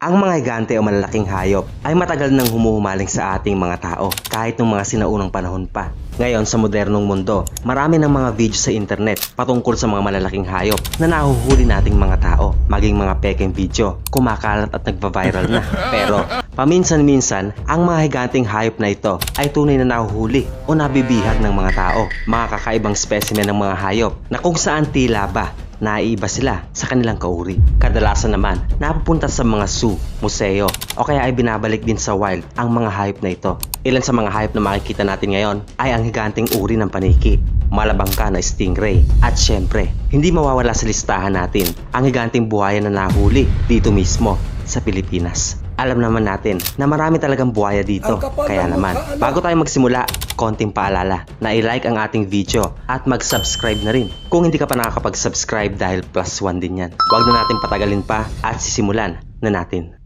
Ang mga higante o malalaking hayop ay matagal nang humuhumaling sa ating mga tao kahit nung mga sinaunang panahon pa. Ngayon sa modernong mundo, marami ng mga video sa internet patungkol sa mga malalaking hayop na nahuhuli nating mga tao. Maging mga pekeng video, kumakalat at nagva-viral na. Pero paminsan-minsan, ang mga higanteng hayop na ito ay tunay na nahuhuli o nabibihag ng mga tao. Mga kakaibang specimen ng mga hayop na kung saan tila ba naiiba sila sa kanilang kauri. Kadalasan naman, napupunta sa mga zoo, museo, o kaya ay binabalik din sa wild ang mga hayop na ito. Ilan sa mga hayop na makikita natin ngayon ay ang higanteng uri ng paniki, malabangka na stingray, at syempre, hindi mawawala sa listahan natin ang higanteng buhaya na nahuli dito mismo sa Pilipinas. Alam naman natin na marami talagang buhaya dito. Kaya naman, bago tayo magsimula, konting paalala na i-like ang ating video at mag-subscribe na rin kung hindi ka pa nakakapag-subscribe dahil +1 din yan. Huwag na natin patagalin pa at sisimulan na natin.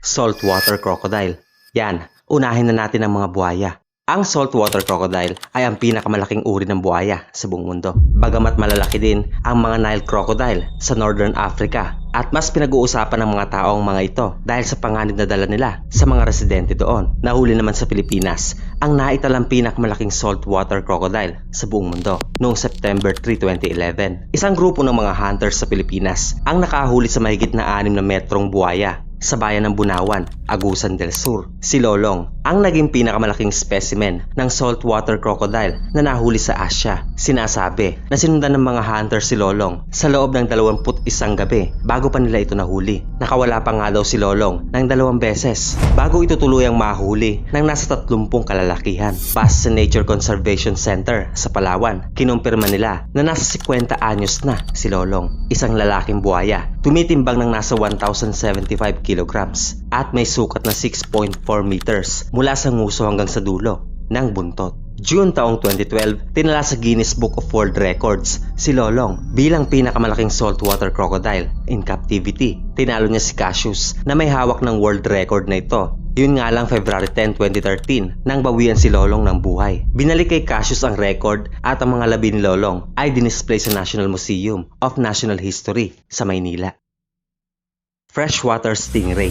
Saltwater crocodile. Yan, unahin na natin ang mga buhaya. Ang saltwater crocodile ay ang pinakamalaking uri ng buhaya sa buong mundo. Bagamat malalaki din ang mga Nile crocodile sa Northern Africa at mas pinag-uusapan ng mga taong mga ito dahil sa panganib na dala nila sa mga residente doon. Nahuli naman sa Pilipinas ang naitalang pinakamalaking saltwater crocodile sa buong mundo noong September 3, 2011. Isang grupo ng mga hunters sa Pilipinas ang nakahuli sa mahigit na 6 na metrong buhaya sa bayan ng Bunawan, Agusan del Sur. Si Lolong ang naging pinakamalaking specimen ng saltwater crocodile na nahuli sa Asia. Sinasabi na sinundan ng mga hunter si Lolong sa loob ng 21 gabi bago pa nila ito nahuli. Nakawala pa nga daw si Lolong ng 2 beses bago ito tuluyang mahuli ng nasa 30 kalalakihan. Base sa Nature Conservation Center sa Palawan, kinumpirma nila na nasa 50 anyos na si Lolong. Isang lalaking buhaya, tumitimbang ng nasa 1,075 kilograms at may sukat na 6.4 meters mula sa nguso hanggang sa dulo ng buntot. June taong 2012, tinala sa Guinness Book of World Records si Lolong bilang pinakamalaking saltwater crocodile in captivity. Tinalo niya si Cassius na may hawak ng world record na ito. Yun nga lang February 10, 2013 nang bawian si Lolong ng buhay. Binalik kay Cassius ang record at ang mga labi ni Lolong ay dinisplay sa National Museum of Natural History sa Maynila. Freshwater stingray.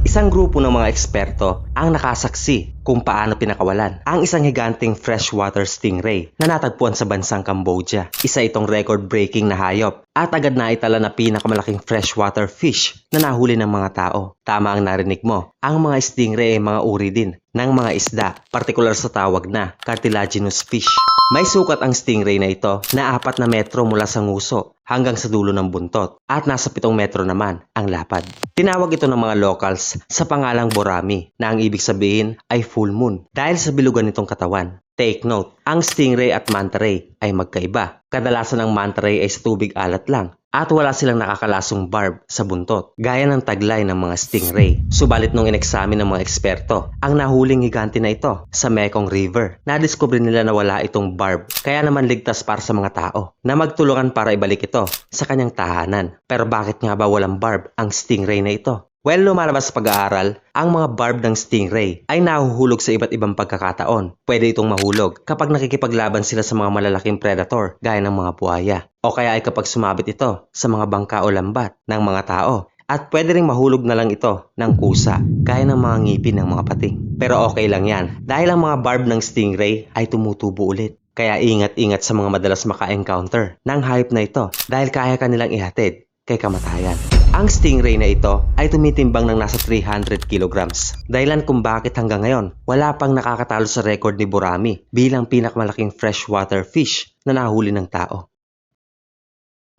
Isang grupo ng mga eksperto ang nakasaksi kung paano pinakawalan ang isang higanteng freshwater stingray na natagpuan sa bansang Cambodia. Isa itong record-breaking na hayop at agad na itala na pinakamalaking freshwater fish na nahuli ng mga tao. Tama ang narinig mo, ang mga stingray ay mga uri din ng mga isda, partikular sa tawag na cartilaginous fish. May sukat ang stingray na ito na 4 na metro mula sa nguso hanggang sa dulo ng buntot at nasa 7 metro naman ang lapad. Tinawag ito ng mga locals sa pangalang borami na ang ibig sabihin ay full moon dahil sa bilugan nitong katawan. Take note, ang stingray at manta ray ay magkaiba. Kadalasan ang manta ray ay sa tubig alat lang at wala silang nakakalasong barb sa buntot gaya ng taglay ng mga stingray. Subalit nung ineksamin ng mga eksperto ang nahuling higante na ito sa Mekong River, nadiskubre nila na wala itong barb kaya naman ligtas para sa mga tao na magtulungan para ibalik ito sa kanyang tahanan. Pero bakit nga ba walang barb ang stingray na ito? Well, lumalabas sa pag-aaral, ang mga barb ng stingray ay nahuhulog sa iba't ibang pagkakataon. Pwede itong mahulog kapag nakikipaglaban sila sa mga malalaking predator gaya ng mga buhaya. O kaya ay kapag sumabit ito sa mga bangka o lambat ng mga tao. At pwede ring mahulog na lang ito ng kusa gaya ng mga ngipin ng mga pating. Pero okay lang yan dahil ang mga barb ng stingray ay tumutubo ulit. Kaya ingat-ingat sa mga madalas maka-encounter ng hayop na ito dahil kaya kanilang ihatid kay kamatayan. Ang stingray na ito ay tumitimbang ng nasa 300 kilograms. Dahilan kung bakit hanggang ngayon wala pang nakakatalo sa record ni Borami bilang pinakamalaking freshwater fish na nahuli ng tao.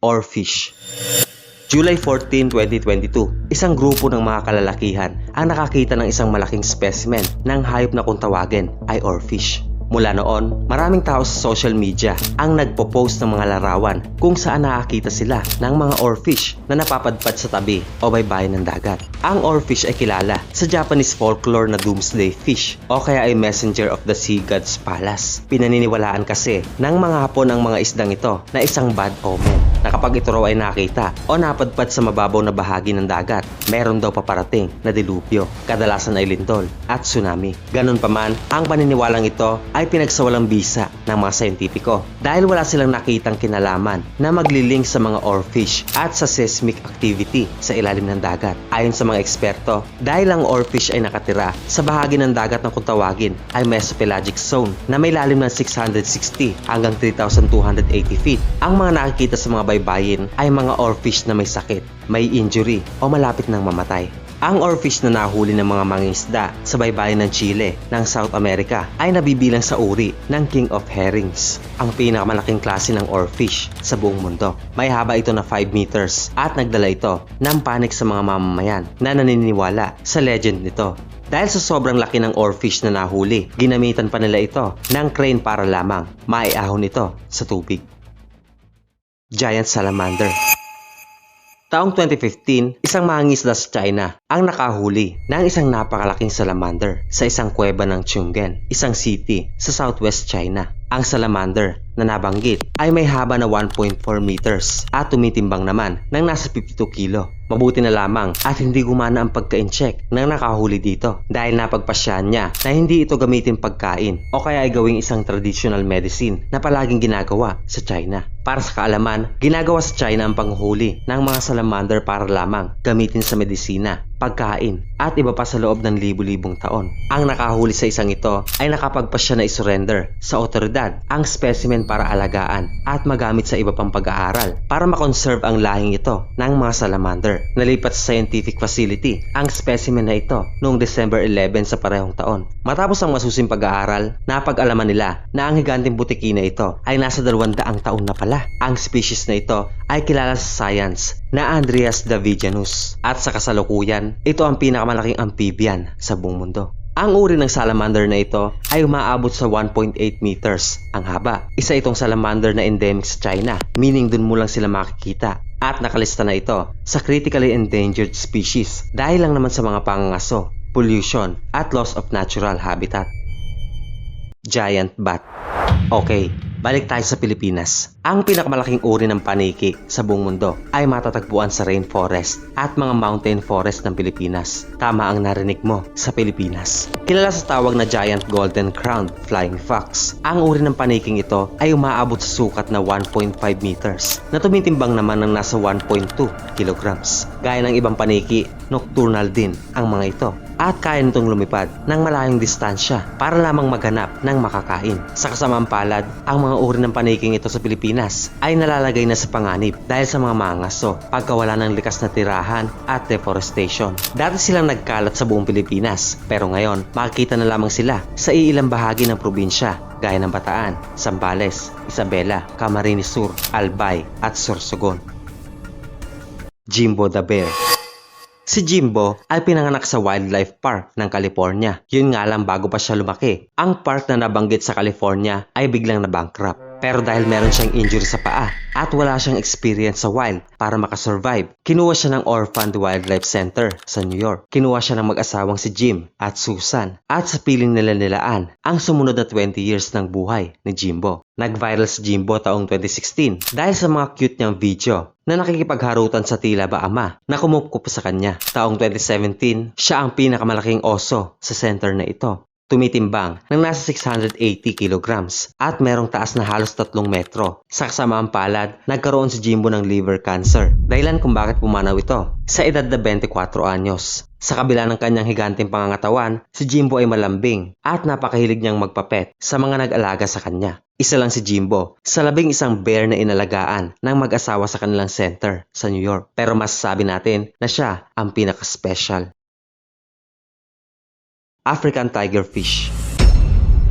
Oarfish. July 14, 2022, isang grupo ng mga kalalakihan ang nakakita ng isang malaking specimen ng hayop na kung tawagin ay oarfish. Mula noon, maraming tao sa social media ang nagpo-post ng mga larawan kung saan nakakita sila ng mga oarfish na napapadpad sa tabi o baybayin ng dagat. Ang oarfish ay kilala sa Japanese folklore na doomsday fish o kaya ay messenger of the sea god's palace. Pinaniniwalaan kasi ng mga Hapon ang mga isdang ito na isang bad omen na kapag ito raw ay nakita o napadpad sa mababaw na bahagi ng dagat, meron daw paparating na dilubyo, kadalasan ay lindol at tsunami. Ganun pa man, ang paniniwalang ito ay ay pinagsawalang bisa ng mga scientifico dahil wala silang nakitang kinalaman na maglilink sa mga oarfish at sa seismic activity sa ilalim ng dagat. Ayon sa mga eksperto, dahil ang oarfish ay nakatira sa bahagi ng dagat na kung tawagin ay mesopelagic zone na may lalim ng 660 hanggang 3,280 feet. Ang mga nakikita sa mga baybayin ay mga oarfish na may sakit, may injury o malapit ng mamatay. Ang oarfish na nahuli ng mga mangingisda sa baybayin ng Chile ng South America ay nabibilang sa uri ng King of Herrings, ang pinakamalaking klase ng oarfish sa buong mundo. May haba ito na 5 meters at nagdala ito ng panik sa mga mamamayan na naniniwala sa legend nito. Dahil sa sobrang laki ng oarfish na nahuli, ginamitan pa nila ito ng crane para lamang maiahon ito sa tubig. Giant Salamander. Taong 2015, isang mangingisda sa China ang nakahuli ng isang napakalaking salamander sa isang kuweba ng Chongqing, isang city sa southwest China. Ang salamander na nabanggit ay may haba na 1.4 meters at tumitimbang naman ng nasa 52 kilo. Mabuti na lamang at hindi gumana ang pagka-incheck ng nakahuli dito dahil napagpasyahan niya na hindi ito gamitin pagkain o kaya ay gawing isang traditional medicine na palaging ginagawa sa China. Para sa kaalaman, ginagawa sa China ang panghuli ng mga salamander para lamang gamitin sa medisina, pagkain at iba pa sa loob ng libu-libong taon. Ang nakahuli sa isang ito ay nakapagpasya na isurrender sa otoridad ang specimen para alagaan at magamit sa iba pang pag-aaral para makonserve ang lahing ito ng mga salamander. Nalipat sa scientific facility ang specimen na ito noong December 11 sa parehong taon. Matapos ang masusing pag-aaral, napag-alaman nila na ang higanteng butiki na ito ay nasa 200 taon na pala. Ang species na ito ay kilala sa science na Andreas davidianus at sa kasalukuyan, ito ang pinakamalaking amphibian sa buong mundo. Ang uri ng salamander na ito ay umaabot sa 1.8 meters ang haba. Isa itong salamander na endemic sa China, meaning dun mo lang sila makikita. At nakalista na ito sa critically endangered species dahil lang naman sa mga pangangaso, pollution at loss of natural habitat. Giant bat. Okay, balik tayo sa Pilipinas. Ang pinakamalaking uri ng paniki sa buong mundo ay matatagpuan sa rainforest at mga mountain forest ng Pilipinas. Tama ang narinig mo, sa Pilipinas. Kilala sa tawag na giant golden crowned flying fox. Ang uri ng paniking ito ay umaabot sa sukat na 1.5 meters na tumitimbang naman ng nasa 1.2 kilograms. Gaya ng ibang paniki, nocturnal din ang mga ito at kaya nitong lumipad ng malayong distansya para lamang maghanap ng makakain. Sa kasamang palad, ang mga uri ng paniking ito sa Pilipinas ay nalalagay na sa panganib dahil sa mga mangaso, pagkawala ng likas na tirahan at deforestation. Dati silang nagkalat sa buong Pilipinas, pero ngayon makikita na lamang sila sa iilang bahagi ng probinsya gaya ng Bataan, Zambales, Isabela, Camarines Sur, Albay at Sorsogon. Jimbo the Bear. Si Jimbo ay pinanganak sa Wildlife Park ng California. Yun nga lang bago pa siya lumaki. Ang park na nabanggit sa California ay biglang na-bankrupt. Pero dahil meron siyang injury sa paa at wala siyang experience sa wild para makasurvive, kinuha siya ng Orphaned Wildlife Center sa New York. Kinuha siya ng mag-asawang si Jim at Susan at sa piling nila nilaan ang sumunod na 20 years ng buhay ni Jimbo. Nag-viral si Jimbo taong 2016 dahil sa mga cute niyang video na nakikipagharutan sa tila ba ama na kumupkup sa kanya. Taong 2017, siya ang pinakamalaking oso sa center na ito. Tumitimbang ng nasa 680 kilograms at merong taas na halos 3 metro. Sa kasamaang palad, nagkaroon si Jimbo ng liver cancer. Dahilan kung bakit pumanaw ito sa edad na 24 anyos. Sa kabila ng kanyang higanteng pangangatawan, si Jimbo ay malambing at napakahilig niyang magpapet sa mga nag-alaga sa kanya. Isa lang si Jimbo sa 11 bear na inalagaan ng mag-asawa sa kanilang center sa New York. Pero masasabi natin na siya ang pinaka-special. African Tiger Fish.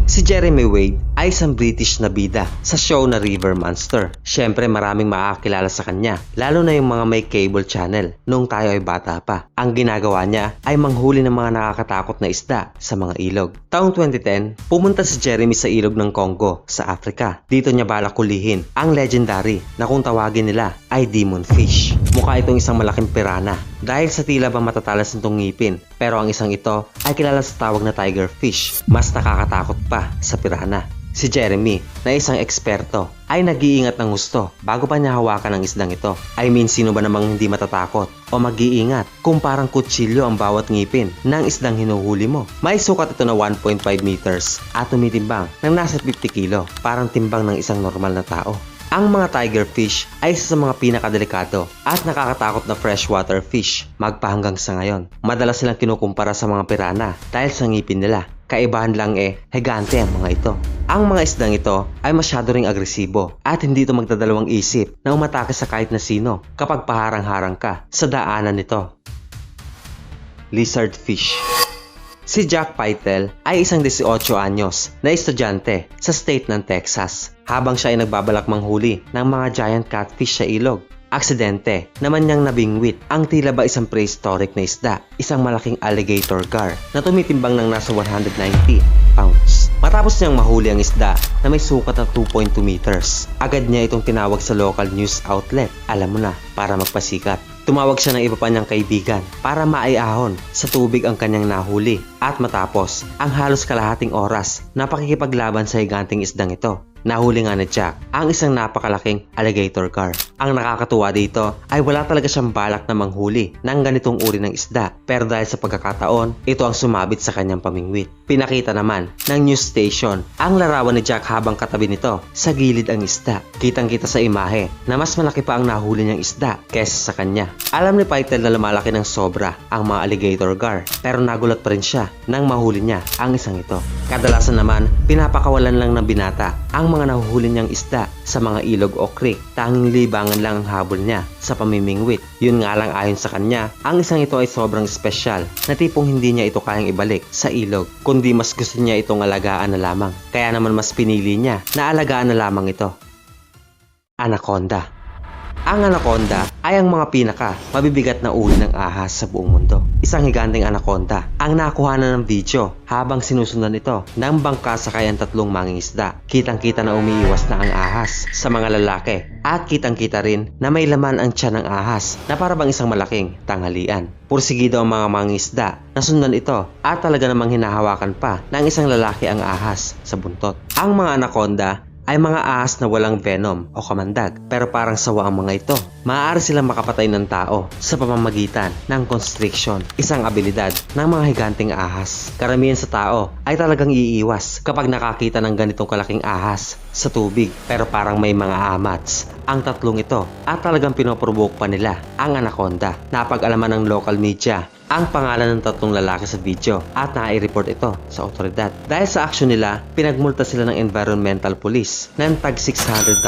Si Jeremy Wade ay isang British na bida sa show na River Monster. Siyempre maraming makakilala sa kanya, lalo na yung mga may cable channel noong tayo ay bata pa. Ang ginagawa niya ay manghuli ng mga nakakatakot na isda sa mga ilog. Taong 2010, pumunta si Jeremy sa ilog ng Congo sa Africa. Dito niya balak kulihin ang legendary na kung tawagin nila ay demon fish. Mukha itong isang malaking pirana dahil sa tila ba matatalas nitong ngipin, pero ang isang ito ay kilala sa tawag na tiger fish. Mas nakakatakot pa sa pirana. Si Jeremy, na isang eksperto, ay nag-iingat ng gusto bago pa niya hawakan ang isdang ito. I mean, sino ba namang hindi matatakot o mag-iingat kung parang kutsilyo ang bawat ngipin ng isdang hinuhuli mo? May sukat ito na 1.5 meters at tumitimbang ng nasa 50 kilo, parang timbang ng isang normal na tao. Ang mga tiger fish ay isa sa mga pinakadelikado at nakakatakot na freshwater fish magpahanggang sa ngayon. Madalas silang kinukumpara sa mga pirana dahil sa ngipin nila. Kaibahan lang higante ang mga ito. Ang mga isdang ito ay masyado ring agresibo at hindi ito magdadalawang isip na umatake sa kahit na sino kapag paharang-harang ka sa daanan nito. Lizard fish. Si Jack Pytel ay isang 18 anyos na estudyante sa state ng Texas. Habang siya ay nagbabalak manghuli ng mga giant catfish sa ilog, aksidente naman niyang nabingwit ang tila ba isang prehistoric na isda, isang malaking alligator gar na tumitimbang ng nasa 190 pounds. Matapos niyang mahuli ang isda na may sukat na 2.2 meters, agad niya itong tinawag sa local news outlet, alam mo na, para magpasikat. Tumawag siya ng iba pa niyang kaibigan para maiahon sa tubig ang kanyang nahuli at matapos ang halos kalahating oras na pakikipaglaban sa higanting isdang ito. Nahuli nga ni Jack ang isang napakalaking alligator gar. Ang nakakatuwa dito ay wala talaga siyang balak na manghuli ng ganitong uri ng isda, pero dahil sa pagkakataon, ito ang sumabit sa kanyang pamingwit. Pinakita naman ng news station ang larawan ni Jack habang katabi nito sa gilid ang isda. Kitang-kita sa imahe na mas malaki pa ang nahuli niyang isda kesa sa kanya. Alam ni Pytel na lumalaki ng sobra ang mga alligator gar, pero nagulat pa rin siya nang mahuli niya ang isang ito. Kadalasan naman, pinapakawalan lang ng binata ang mga nahuhuli niyang isda sa mga ilog o creek. Tanging libangan lang ang habol niya sa pamimingwit. Yun nga lang, ayon sa kanya, ang isang ito ay sobrang espesyal na tipong hindi niya ito kayang ibalik sa ilog, kundi mas gusto niya itong alagaan na lamang. Kaya naman mas pinili niya na alagaan na lamang ito. Anaconda. Ang anaconda ay ang mga pinaka mabibigat na uri ng ahas sa buong mundo. Isang higanteng anaconda ang nakuhanan ng video habang sinusundan ito ng bangka sa kayang tatlong mangingisda. Kitang-kita na umiiwas na ang ahas sa mga lalaki at kitang-kita rin na may laman ang tiyan ng ahas na parang isang malaking tanghalian. Pursigido ang mga mangingisda na sundan ito at talaga namang hinahawakan pa ng isang lalaki ang ahas sa buntot. Ang mga anaconda ay mga ahas na walang venom o kamandag, pero parang sawa ang mga ito. Maaari silang makapatay ng tao sa pamamagitan ng constriction, isang abilidad ng mga higanteng ahas. Karamihan sa tao ay talagang iiwas kapag nakakita ng ganitong kalaking ahas sa tubig, pero parang may mga amats ang tatlong ito at talagang pinoprovoke pa nila ang anaconda. Napag-alaman ng local media ang pangalan ng tatlong lalaki sa video at nai-report ito sa otoridad. Dahil sa aksyon nila, pinagmulta sila ng environmental police ng tag $600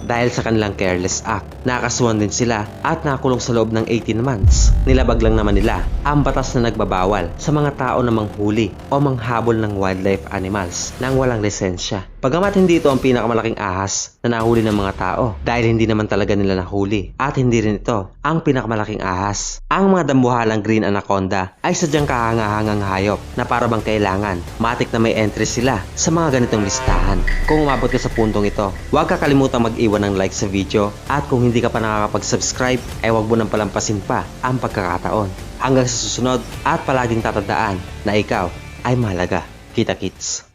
dahil sa kanilang careless act. Nakasuhan din sila at nakulong sa loob ng 18 months. Nilabag lang naman nila ang batas na nagbabawal sa mga tao na manghuli o manghabol ng wildlife animals nang walang lisensya. Bagamat hindi ito ang pinakamalaking ahas na nahuli ng mga tao dahil hindi naman talaga nila nahuli at hindi rin ito ang pinakamalaking ahas. Ang mga dambuhalang green anaconda ay sadyang kahangahangang hayop na para bang kailangan matik na may entry sila sa mga ganitong listahan. Kung umabot ka sa puntong ito, huwag kakalimutan mag-iwan ng like sa video at kung hindi ka pa nakakapag-subscribe ay huwag mo nang palampasin pa ang pagkakataon. Hanggang sa susunod at palaging tatandaan na ikaw ay mahalaga. Kita-kits!